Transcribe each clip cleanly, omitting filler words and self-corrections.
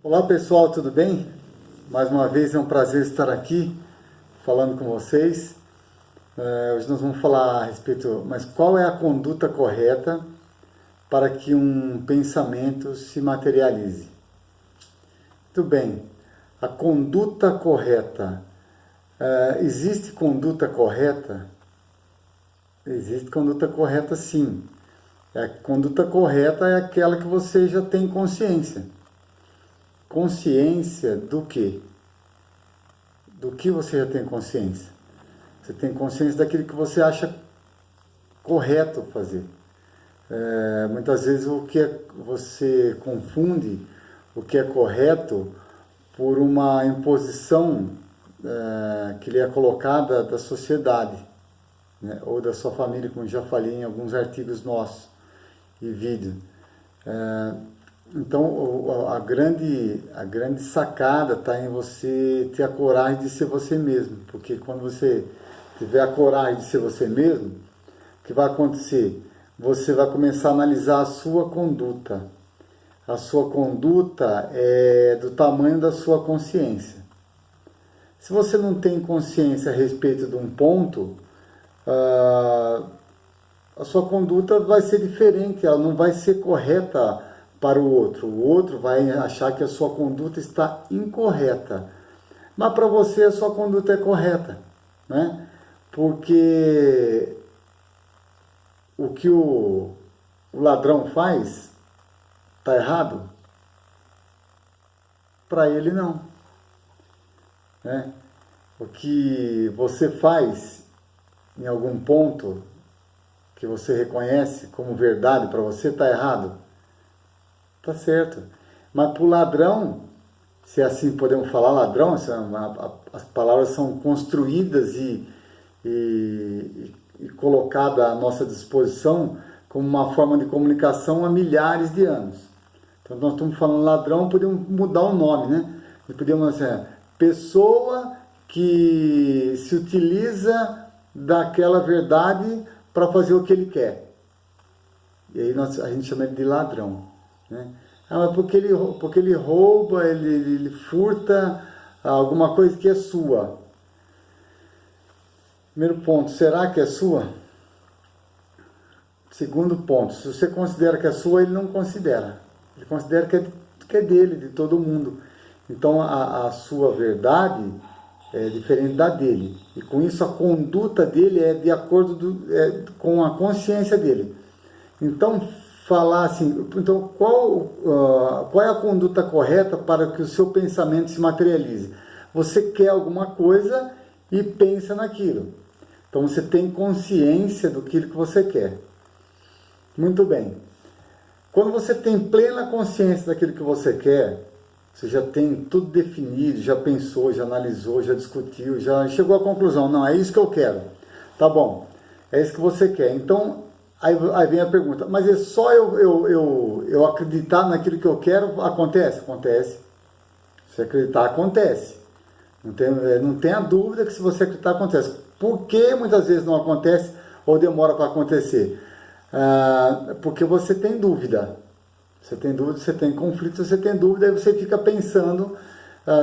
Olá pessoal, tudo bem? Mais uma vez é um prazer estar aqui falando com vocês. Hoje nós vamos falar a respeito, mas qual é a conduta correta para que um pensamento se materialize? Muito bem, a conduta correta. Existe conduta correta? Existe conduta correta, sim. A conduta correta é aquela que você já tem consciência. Consciência do quê? Do que você já tem consciência? Você tem consciência daquilo que você acha correto fazer. Muitas vezes você confunde o que é correto por uma imposição que lhe é colocada da sociedade, né? Ou da sua família, como já falei em alguns artigos nossos e vídeos. Então, a grande sacada está em você ter a coragem de ser você mesmo. Porque quando você tiver a coragem de ser você mesmo, o que vai acontecer? Você vai começar a analisar a sua conduta. A sua conduta é do tamanho da sua consciência. Se você não tem consciência a respeito de um ponto, a sua conduta vai ser diferente, ela não vai ser correta para o outro vai achar que a sua conduta está incorreta. Mas para você a sua conduta é correta, né? Porque o que o ladrão faz está errado? Para ele não, né? O que você faz em algum ponto que você reconhece como verdade para você está errado? Tá certo. Mas para o ladrão, se assim podemos falar, ladrão, as palavras são construídas e colocadas à nossa disposição como uma forma de comunicação há milhares de anos. Então nós estamos falando ladrão, podemos mudar o nome, né? Podemos dizer, pessoa que se utiliza daquela verdade para fazer o que ele quer. E aí a gente chama ele de ladrão. Né? Mas porque ele rouba, ele furta alguma coisa que é sua. Primeiro ponto, será que é sua? Segundo ponto, se você considera que é sua, ele não considera. Ele considera que é dele, de todo mundo. Então a sua verdade é diferente da dele. E com isso a conduta dele é de acordo com a consciência dele. Então, falar assim, então qual é a conduta correta para que o seu pensamento se materialize? Você quer alguma coisa e pensa naquilo. Então você tem consciência do que você quer. Muito bem. Quando você tem plena consciência daquilo que você quer, você já tem tudo definido, já pensou, já analisou, já discutiu, já chegou à conclusão, não, é isso que eu quero. Tá bom, é isso que você quer. Então, aí vem a pergunta, mas é só eu acreditar naquilo que eu quero, acontece? Acontece. Se acreditar, acontece. Não tenha dúvida que se você acreditar, acontece. Por que muitas vezes não acontece ou demora para acontecer? Porque você tem dúvida. Você tem dúvida, você tem conflito, você tem dúvida, aí você fica pensando,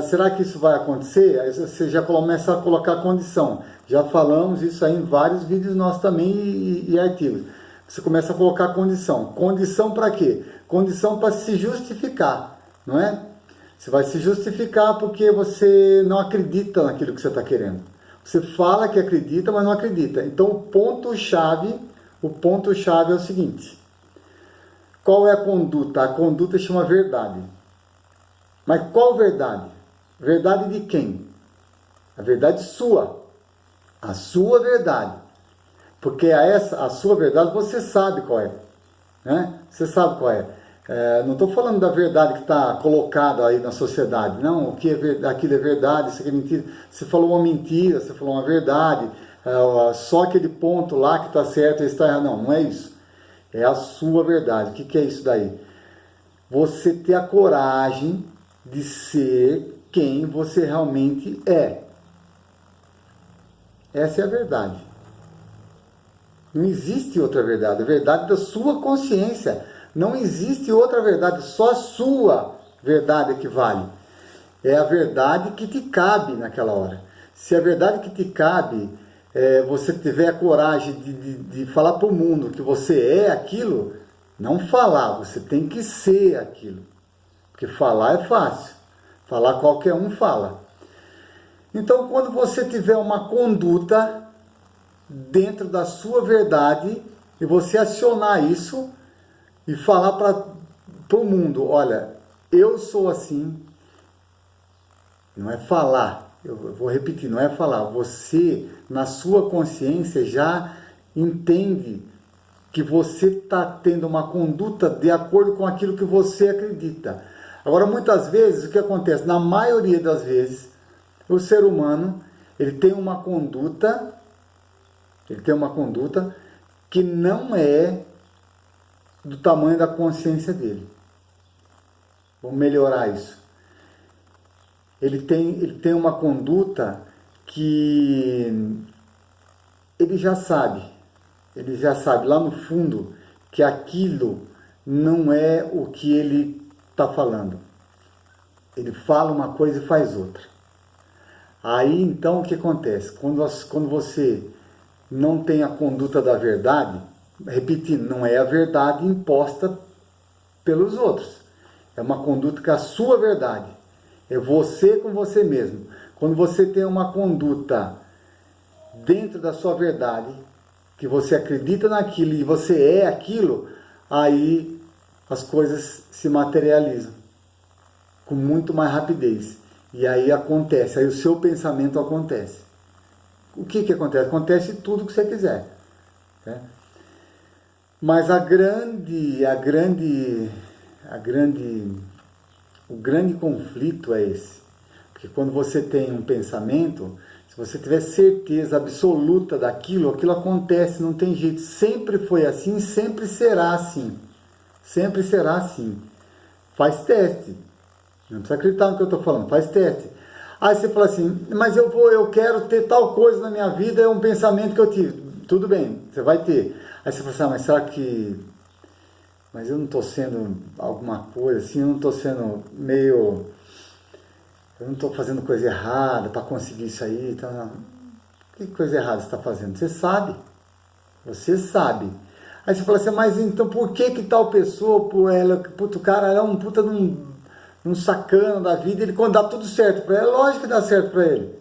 será que isso vai acontecer? Aí você já começa a colocar condição. Já falamos isso aí em vários vídeos nossos também e artigos. Você começa a colocar condição. Condição para quê? Condição para se justificar, não é? Você vai se justificar porque você não acredita naquilo que você está querendo. Você fala que acredita, mas não acredita. Então o ponto-chave é o seguinte. Qual é a conduta? A conduta chama verdade. Mas qual verdade? Verdade de quem? A verdade sua. A sua verdade. Porque a sua verdade você sabe qual é. Né? Você sabe qual é. Não estou falando da verdade que está colocada aí na sociedade. Não, aquilo é verdade, isso aqui é mentira. Você falou uma mentira, você falou uma verdade. Só aquele ponto lá que está certo e está errado. Não, não é isso. É a sua verdade. O que é isso daí? Você ter a coragem de ser quem você realmente é. Essa é a verdade. Não existe outra verdade. A verdade da sua consciência. Não existe outra verdade, só a sua. verdade é que vale? É a verdade que te cabe naquela hora. Se a verdade que te cabe, você tiver a coragem de falar para o mundo que você é aquilo, não falar, você tem que ser aquilo. Porque falar é fácil. Falar qualquer um fala. Então, quando você tiver uma conduta dentro da sua verdade, e você acionar isso e falar para o mundo, olha, eu sou assim, não é falar, eu vou repetir, não é falar, você na sua consciência já entende que você está tendo uma conduta de acordo com aquilo que você acredita. Agora, muitas vezes, o que acontece? Na maioria das vezes, o ser humano, ele tem uma conduta que não é do tamanho da consciência dele. Vamos melhorar isso. Ele tem uma conduta que ele já sabe lá no fundo que aquilo não é o que ele está falando. Ele fala uma coisa e faz outra. Aí então o que acontece? Quando você não tem a conduta da verdade, repetindo, não é a verdade imposta pelos outros. É uma conduta que é a sua verdade. É você com você mesmo. Quando você tem uma conduta dentro da sua verdade, que você acredita naquilo e você é aquilo, aí as coisas se materializam com muito mais rapidez. E aí acontece, aí o seu pensamento acontece. O que acontece? Acontece tudo que você quiser. Né? Mas o grande conflito é esse. Porque quando você tem um pensamento, se você tiver certeza absoluta daquilo, aquilo acontece, não tem jeito. Sempre foi assim, sempre será assim. Sempre será assim. Faz teste. Não precisa acreditar no que eu estou falando, faz teste. Aí você fala assim, mas eu quero ter tal coisa na minha vida, é um pensamento que eu tive. Tudo bem, você vai ter. Aí você fala assim, mas será que... Mas eu não estou sendo alguma coisa assim, eu não estou sendo meio... Eu não estou fazendo coisa errada para conseguir isso aí. Então, que coisa errada você está fazendo? Você sabe. Você sabe. Aí você fala assim, mas então por que tal pessoa, o cara é um puta de um sacana da vida, ele quando dá tudo certo para ele, é lógico que dá certo para ele.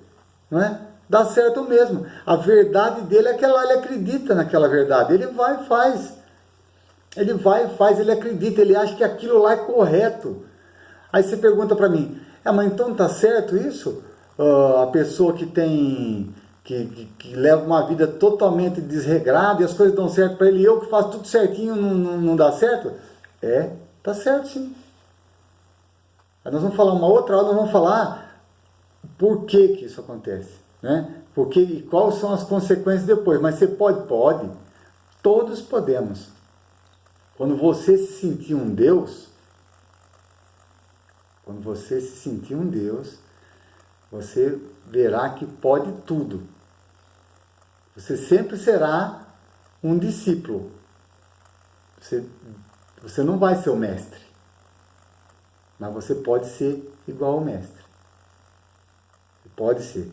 Não é? Dá certo mesmo. A verdade dele é aquela, ele acredita naquela verdade. Ele vai e faz. Ele vai e faz, ele acredita, ele acha que aquilo lá é correto. Aí você pergunta para mim, mas então tá certo isso? A pessoa que tem... Que leva uma vida totalmente desregrada e as coisas dão certo para ele, e eu que faço tudo certinho, não dá certo? Tá certo sim. Aí nós vamos falar uma outra hora, nós vamos falar por que isso acontece, né? Porque, e quais são as consequências depois. Mas você pode, todos podemos. Quando você se sentir um Deus, você verá que pode tudo. Você sempre será um discípulo. Você não vai ser o mestre, mas você pode ser igual ao mestre. Pode ser.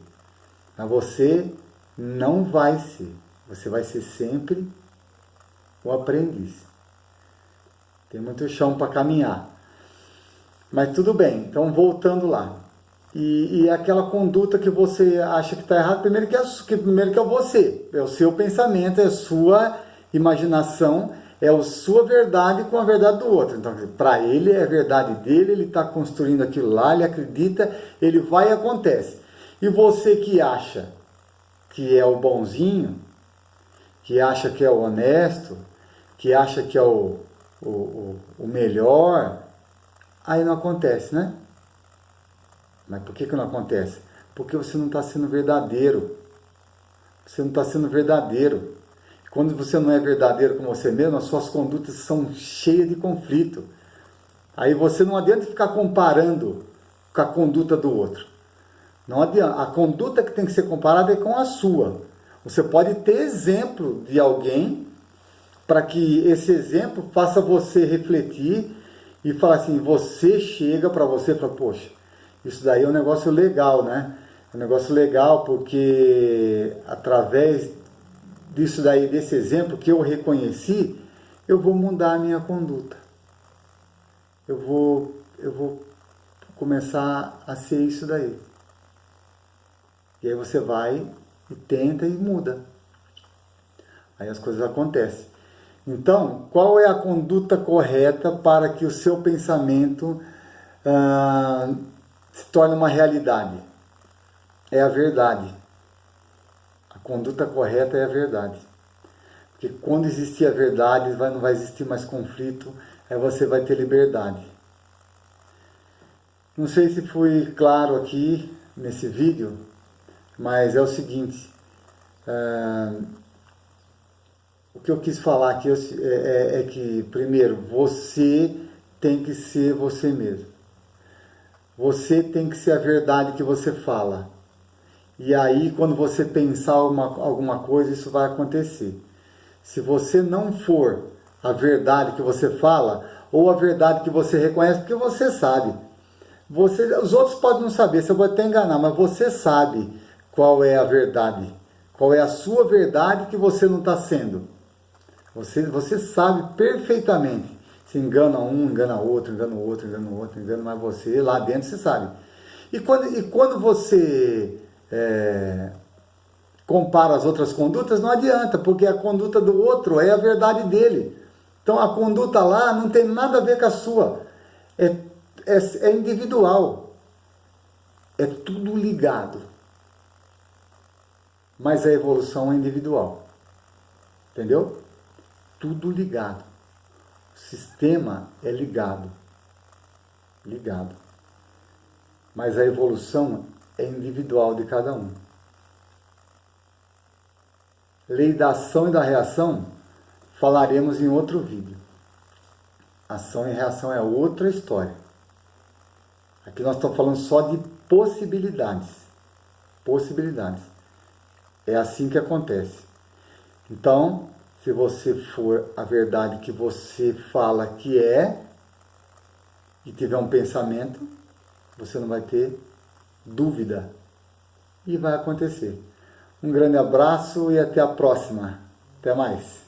Mas você não vai ser. Você vai ser sempre o aprendiz. Tem muito chão para caminhar. Mas tudo bem. Então, voltando lá. E aquela conduta que você acha que está errada, primeiro que é você. É o seu pensamento, é a sua imaginação, é a sua verdade com a verdade do outro. Então, para ele é a verdade dele, ele está construindo aquilo lá, ele acredita, ele vai e acontece. E você que acha que é o bonzinho, que acha que é o honesto, que acha que é o melhor, aí não acontece, né? Mas por que não acontece? Porque você não está sendo verdadeiro. Você não está sendo verdadeiro. Quando você não é verdadeiro com você mesmo, as suas condutas são cheias de conflito. Aí você não adianta ficar comparando com a conduta do outro. Não adianta. A conduta que tem que ser comparada é com a sua. Você pode ter exemplo de alguém para que esse exemplo faça você refletir e fala assim, você chega para você e fala, poxa, isso daí é um negócio legal, né? É um negócio legal porque através disso daí, desse exemplo que eu reconheci, eu vou mudar a minha conduta. Eu vou começar a ser isso daí. E aí você vai e tenta e muda. Aí as coisas acontecem. Então, qual é a conduta correta para que o seu pensamento se torne uma realidade? É a verdade. A conduta correta é a verdade. Porque quando existir a verdade, não vai existir mais conflito, aí você vai ter liberdade. Não sei se fui claro aqui nesse vídeo, mas é o seguinte, o que eu quis falar aqui é que, primeiro, você tem que ser você mesmo. Você tem que ser a verdade que você fala. E aí, quando você pensar alguma coisa, isso vai acontecer. Se você não for a verdade que você fala, ou a verdade que você reconhece, porque você sabe. Os outros podem não saber, você pode até enganar, mas você sabe qual é a verdade. Qual é a sua verdade que você não está sendo. Você sabe perfeitamente. Se engana um, engana outro, engana o outro, engana o outro, engana mais você, lá dentro você sabe. E quando você compara as outras condutas, não adianta, porque a conduta do outro é a verdade dele. Então a conduta lá não tem nada a ver com a sua. É individual. É tudo ligado. Mas a evolução é individual. Entendeu? Tudo ligado. O sistema é ligado. Ligado. Mas a evolução é individual de cada um. Lei da ação e da reação falaremos em outro vídeo. Ação e reação é outra história. Aqui nós estamos falando só de possibilidades. Possibilidades. É assim que acontece. Então, se você for a verdade que você fala que é, e tiver um pensamento, você não vai ter dúvida. E vai acontecer. Um grande abraço e até a próxima. Até mais.